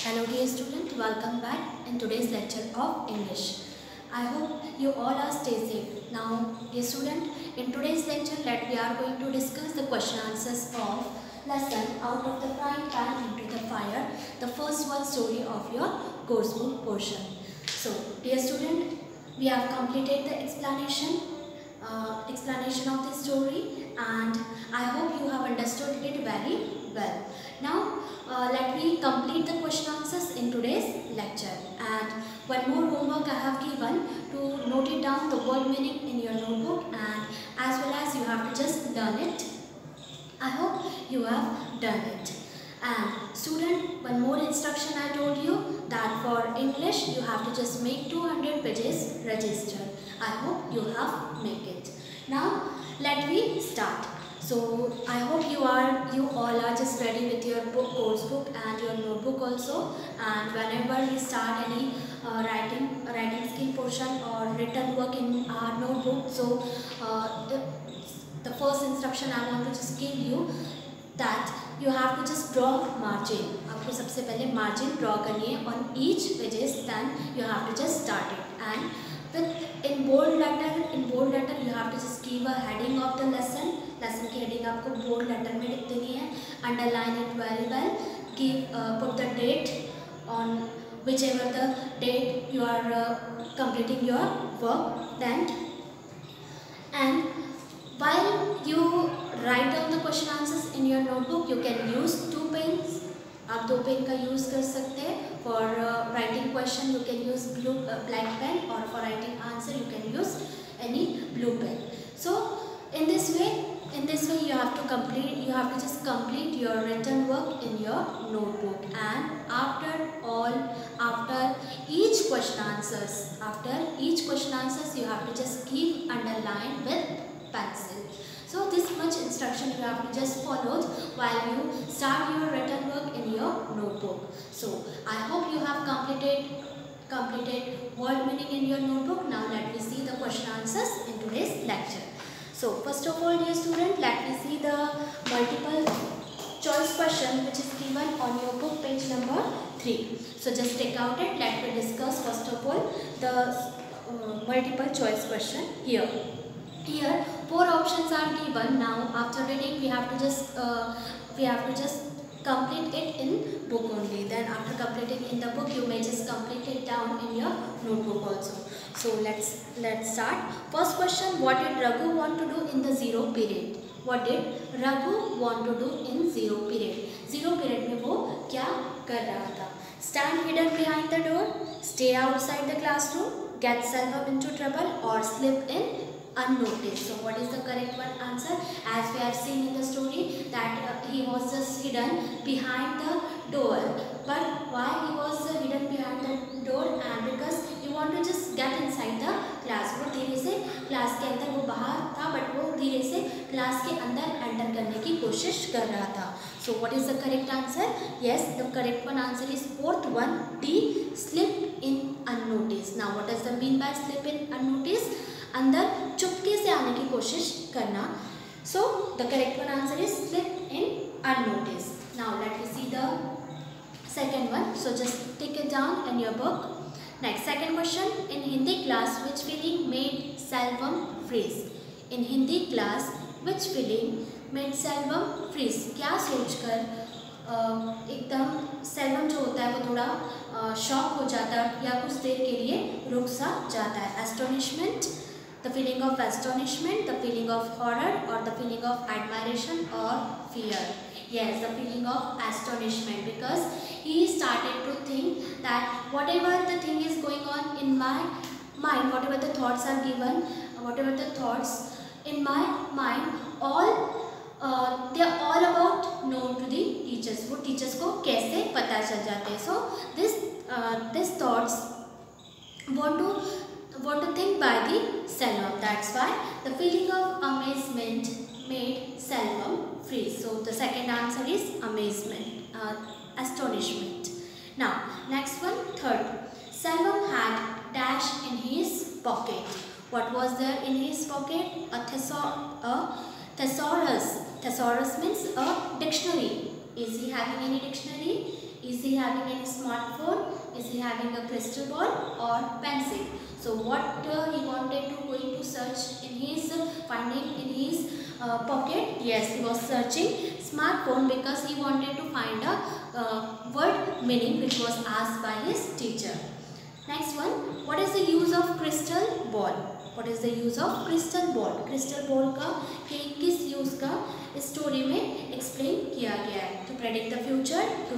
Hello dear student, welcome back in today's lecture of English. I hope you all are stay safe. Now dear student, in today's lecture we are going to discuss the question answers of lesson Out of the Frying Pan into the Fire, the first one story of your course book portion. So dear student, we have completed the explanation of the story and I hope you have understood it very well. Now let me complete the question answers in today's lecture, and one more homework I have given to note it down the word meaning in your notebook, and as well as you have to just learn it. I hope you have done it. And student, one more instruction I told you that for English you have to just make 200 pages register. I hope you have made it. Now let me start. So I hope you all are just ready with your course book and your notebook also. And whenever we start any writing skill portion or written work in our notebook, so the first instruction I want to just give you that you have to just draw margin. आपको सबसे पहले margin draw करनी है on each pages, then you have to just start it. And with in bold letter you have to just give a heading of the lesson की heading आपको bold letter में लिख देनी है. Underline it very well. Put the date on whichever the date you are completing your work. Then and while you write down the question answers in your notebook, you can use 2 pens. आप 2 pen का use कर सकते हैं. For writing question you can use black pen, or for writing answer you can use any blue pen. So in this way you have to just complete your written work in your notebook. And after each question answers you have to just keep underline with pencil. So this much instruction you have to just follow while you start your written work in your notebook. So I hope you have completed word meaning in your notebook. Now let me see the question answers in today's lecture. So first of all dear student, let me see the multiple choice question which is given on your book page number 3. So just take out it. Let me discuss first of all the multiple choice question here. Here 4 options are given. Now after reading we have to just complete it in book only. Then after completing in the book you may just complete it down in your notebook also. So let's start. First question, what did Raghu want to do in the zero period? What did Raghu want to do in zero period? Zero period में वो क्या कर रहा था? Stand hidden behind the door, stay outside the classroom, get Selvam into trouble, or slip in unnoticed. So what is the correct one answer? As we have seen in the story that he was just hidden behind the door. But why he was hidden behind the door? And because he want to just get inside the class. वो धीरे से class के अंदर, वो बाहर था but वो धीरे से क्लास के अंदर एंटर करने की कोशिश कर रहा था. So what is the correct answer? Yes, the correct one answer is fourth one, D, slip in unnoticed. Now what does the mean by slip in unnoticed? अंदर चुपके से आने की कोशिश करना. So the correct one answer is slip in unnoticed. Now let me see the second one. So just take it down in your book. Next, second question, in Hindi class which feeling made Selvam freeze? In Hindi class which feeling made Selvam freeze? क्या सोचकर एकदम सेल्वम जो होता है वो थोड़ा shock हो जाता है या कुछ देर के लिए रुक सा जाता है. Astonishment, the feeling of astonishment, the feeling of horror, or the feeling of admiration or fear? Yes, the feeling of astonishment, because he started to think that whatever the thing is going on in my mind, whatever the thoughts are given, whatever the thoughts in my mind, they are all about known to the teachers. वो teachers को कैसे पता चल जाते हैं. So this thoughts want to think by the Selvam. That's why the feeling of amazement made Selvam freeze. So the second answer is amazement, astonishment. Now next one, third. Selvam had dash in his pocket. What was there in his pocket? A thesaurus. Thesaurus means a dictionary. Is he having any dictionary? Is he having any smartphone? Is he having a crystal ball or pencil? So what he wanted to going to search in his finding in his pocket? Yes, he was searching smartphone because he wanted to find a word meaning which was asked by his teacher. Next one, what is the use of crystal ball? What is the use of crystal ball? Crystal ball का किस use का इस story में explain किया गया है. To predict the future, to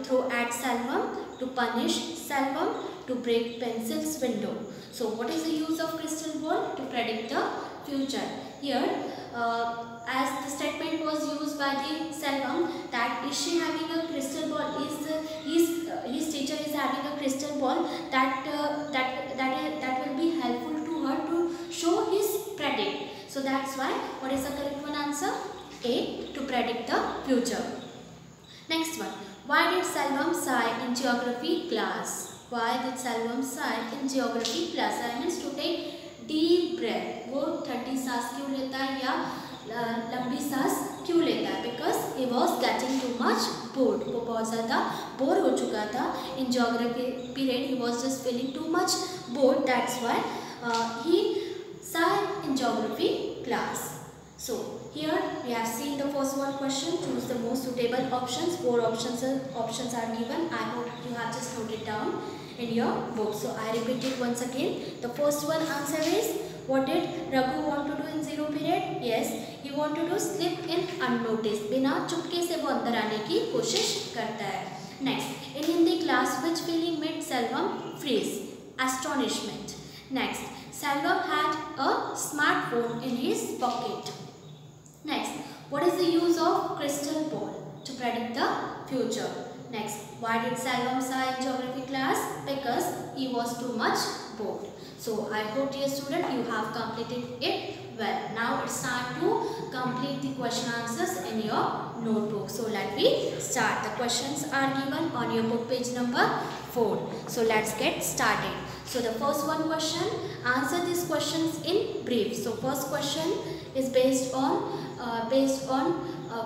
throw at salvum, to punish salvum, to break pencil's window. So what is the use of crystal ball? To predict the future. Here, as the statement was used by the salvum, that is she having a crystal ball? His teacher is having a crystal ball that will be helpful to her to show his predict. So that's why what is the correct one answer? A, to predict the future. Next one, why did Salvam sigh in geography class? Why did Salvam sigh in geography class? I means to take deep breath. वो 30 सांस क्यों लेता है या लंबी सांस क्यों लेता है? Because he was getting too much bored. वो बहुत ज़्यादा बोर हो चुका था. In geography period, he was just feeling too much bored. That's why he sighed in geography class. So here we have seen the first one question. Choose the most suitable options. 4 options are given. I hope you have just noted down in your book. So I repeat it once again. The first one answer is, what did Raghu want to do in 0 period? Yes, he wanted to slip in unnoticed. बिना चुपके से वो अंदर आने की कोशिश करता है. Next, in Hindi class, which feeling made Salvam freeze? Astonishment. Next, Salvam had a smartphone in his pocket. Next, what is the use of crystal ball? To predict the future. Next, why did Salvam sigh in geography class? Because he was too much bored. So I hope, dear student, you have completed it well. Now it's time to complete the question answers in your notebook. So let me start. The questions are given on your book page number 4. So let's get started. So the first one question, answer these questions in brief. So first question is based on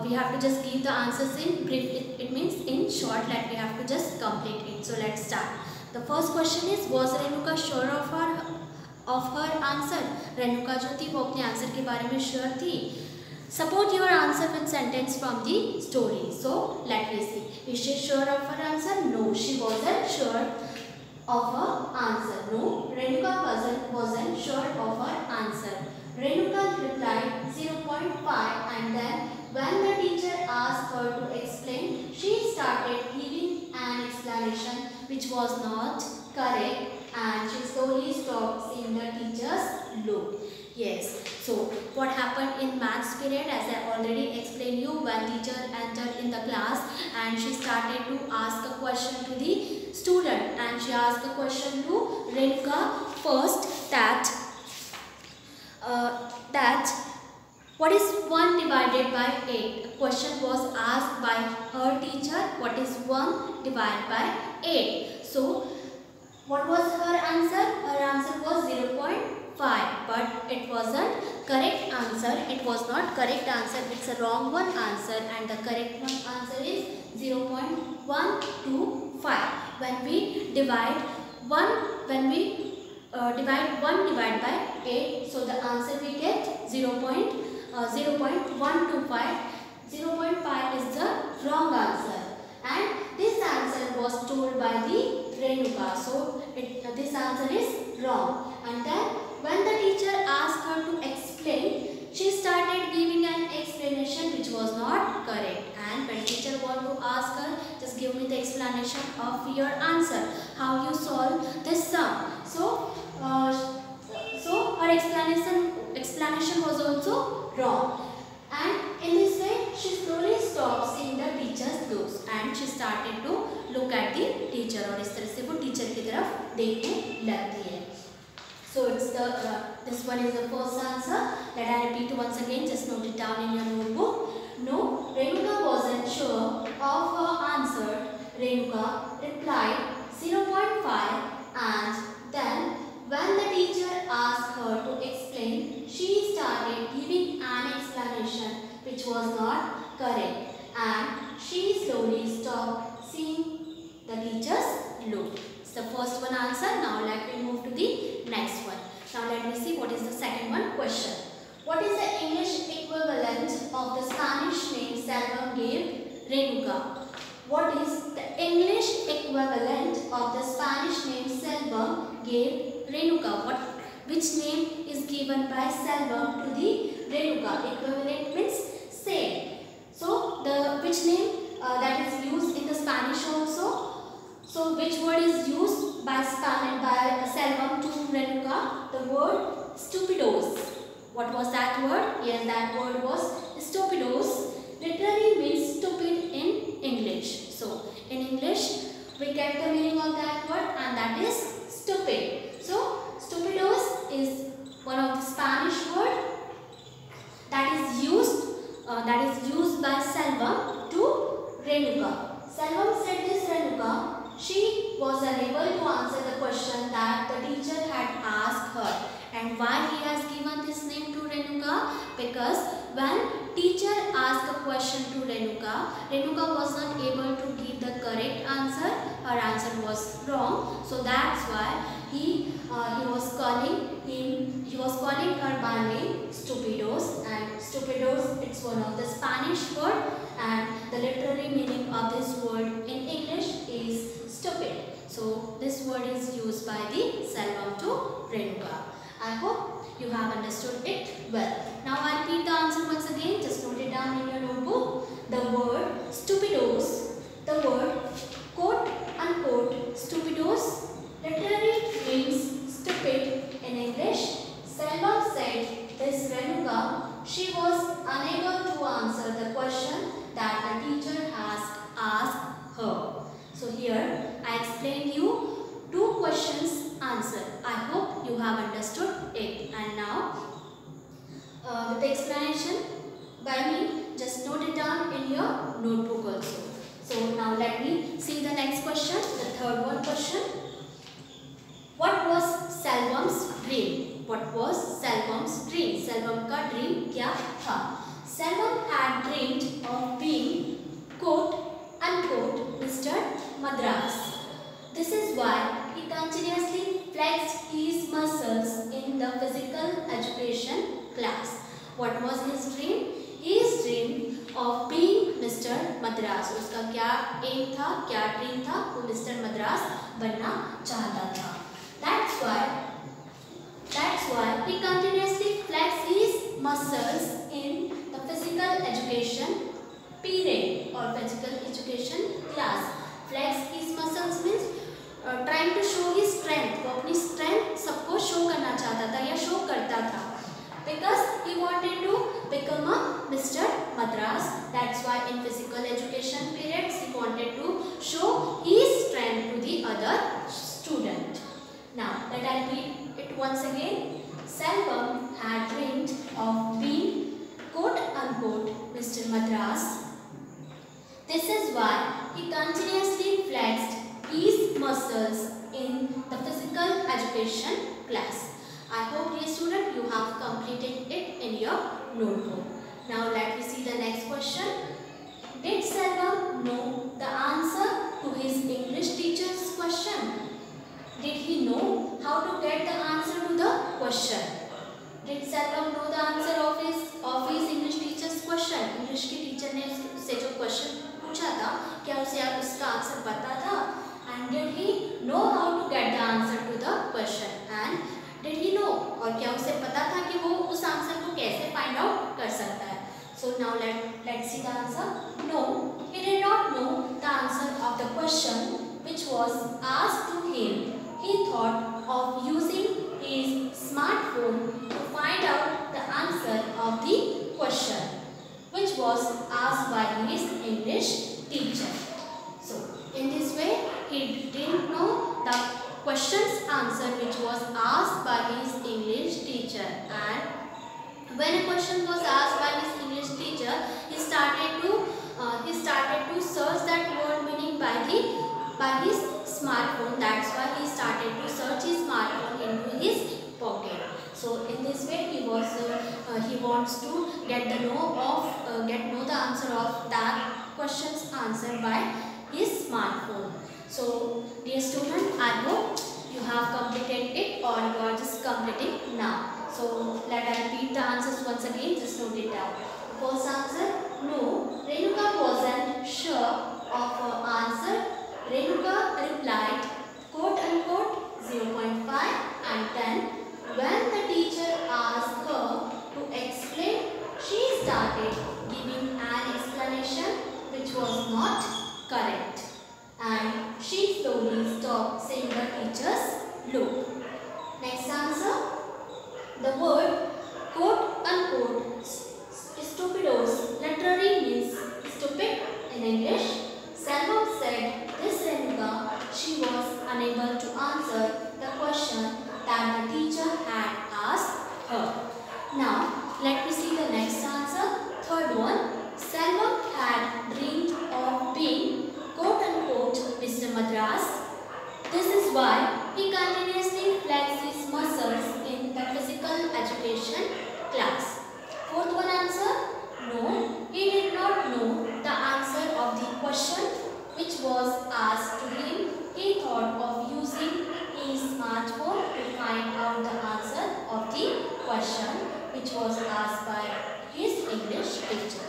we have to just give the answers in brief. It means in short, like we have to just complete it. So let's start. The first question is, was Renuka sure of her answer? Renuka जो थी वो अपने answer के बारे में sure थी. Support your answer with sentence from the story. So let me see. Is she sure of her answer? No, she wasn't sure of her answer. No, Renuka wasn't sure of her answer. Renuka replied 0.5, and then when the teacher asked her to explain, she started giving an explanation which was not correct, and she slowly stopped seeing the teacher's look. Yes, so what happened in maths period, as I already explained you, when teacher entered in the class and she started to ask a question to the student, and she asked a question to Renuka first, that what is 1 divided by 8? Question was asked by her teacher, what is 1 divided by 8? So what was her answer? Her answer was 0.5, but it wasn't correct answer. It was not correct answer. It's a wrong one answer, and the correct one answer is 0.125. When we divide 1 divided by 8, so the answer we get 0.125. 0.5 is the wrong answer, and this answer was told by the Renuka. So this answer is wrong. And then when the teacher asked her to explain, she started giving an explanation which was not correct. And when teacher want to ask her, just give me the explanation of your answer, how you solve this sum. So her explanation was also wrong. And in this way, she slowly stopped seeing the teacher's looks, and she started to look at the teacher, और इस तरह से वो teacher की तरफ देखने लगती है. So it's this one is the first answer. Let I repeat once again. Just note it down in your notebook. No, Renuka wasn't sure of her answer. Renuka replied 0.5, and then when the teacher asked her to explain, she started giving an explanation which was not correct. and she slowly stopped seeing the teacher's look. It's the first one answer. Now let me move to the next one. Now let me see what is the second one question. What is the English equivalent of the Spanish name Selvam gave Renuka? What is the English equivalent of the Spanish name Selvam gave Renuka? Which name is given by Selvam to the Renuka? Equivalent means same. So which name that is used in the Spanish also? So which word is used by Selvam to Renuka? The word stupidos. What was that word? Yes, that word was stupidos. Literally means stupid in English. So in English we get the meaning of that word, and that is stupid. So stupidos is one of the Spanish word that is used by Selvam to Renuka. Selvam said this Renuka. She was unable to answer the question that the teacher had asked her. And why he has given this name to Renuka? Because when teacher asked a question to Renuka, Renuka was not able to give the correct answer. Her answer was wrong. So that's why he was calling her by name stupidos, and stupidos, it's one of the Spanish word, and the literary meaning of this word in English is stupid. So this word is used by the Selvam to Renuka. I hope you have understood it well. Now I repeat the answer once again. Just note it down in your notebook. The word stupidos, the word quote unquote stupidos literally means stupid in English. Selvam said this Renuka, she was unable to answer the question that the teacher has asked her. So here I explained you two questions answer. I hope you have understood it. And now with the explanation by me, just note it down in your notebook also. So now let me see the next question, the third one question. What was Selvam's dream? What was Selvam's dream? Selvam ka dream kya tha? Selvam had dreamed of being quote unquote Mr. Madras. This is why he continuously flexed his muscles in the physical education class. What was his dream? His dream of being Mr. Madras. उसका क्या aim था, क्या dream था? वो Mr. Madras बनना चाहता था. That's why he continuously flexed his muscles in the physical education period or physical education class. Flex his muscles means trying to show his strength. वो अपनी strength सबको show करना चाहता था या show करता था. Because he wanted to become a Mr. Madras. That's why in physical education periods he wanted to show his strength to the other student. Now let I repeat it once again. Selvam had dreamed of being quote unquote Mr. Madras. This is why he continuously flexed his muscles in the physical education class. I hope, dear student, you have completed it in your notebook. Now let me see the next question. Did Selvam know the answer to his English teacher's question? Did he know how to get the answer to the question? Did Selvam know the answer of his English teacher's question? English के teacher ने उससे जो question पूछा था, क्या उसे उसका answer पता था? And did he know how to get the answer to the question? And did he know? और क्या उसे पता था कि वो उस आंसर को कैसे find out कर सकता है? So now let's see the answer. No, he did not know the answer of the question which was asked to him. He thought of using his smartphone to find out the answer of the question which was asked by his English teacher. So in this way he didn't know the question's answer which was asked by his English teacher, and when a question was asked by his English teacher, he started to search that word meaning by his smartphone. That's why he started to search his smartphone into his pocket. So in this way he wants to get know the answer of that questions answered by his smartphone. So dear student, I hope you have completed it or you are just completing now. So let us repeat the answers once again, just note it down. First answer, no, Renuka wasn't sure of her answer. Renuka replied quote unquote 0.5 and then when the teacher asked her to explain, she started giving an explanation which was not correct and she slowly stopped seeing the teacher's look. Next answer, the word quote unquote stupidos literally means stupid in English. Selvam said this Renuka, she was unable to answer the question that the teacher had asked her. Now, let me see the next answer. Third one, Selvam had dreamed of being quote unquote Mr. Madras. This is why he continuously flexed his muscles in the physical education class. Fourth one answer, no, he did not know the answer of the question which was asked to him. He thought of using his smartphone to find out the answer of the question which was asked by his English teacher.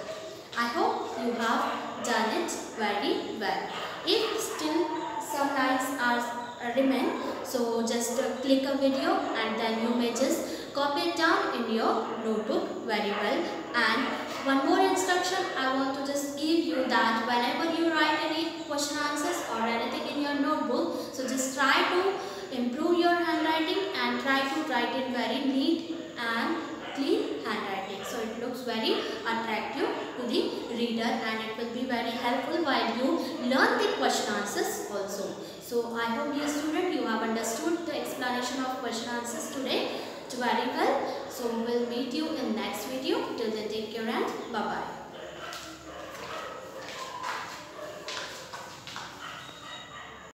I hope you have done it very well. If still some lines are remain, so just click a video and then you may just copy it down in your notebook very well. And one more instruction I want to just give you, that whenever you write any question answers or anything in your notebook, so just try to improve your handwriting and try to write it very neat and clean handwriting, so it looks very attractive to the reader and it will be very helpful while you learn the question answers also. So I hope dear student you have understood the explanation of question answers today very well. So we'll meet you in next video. Till then, take care and bye bye.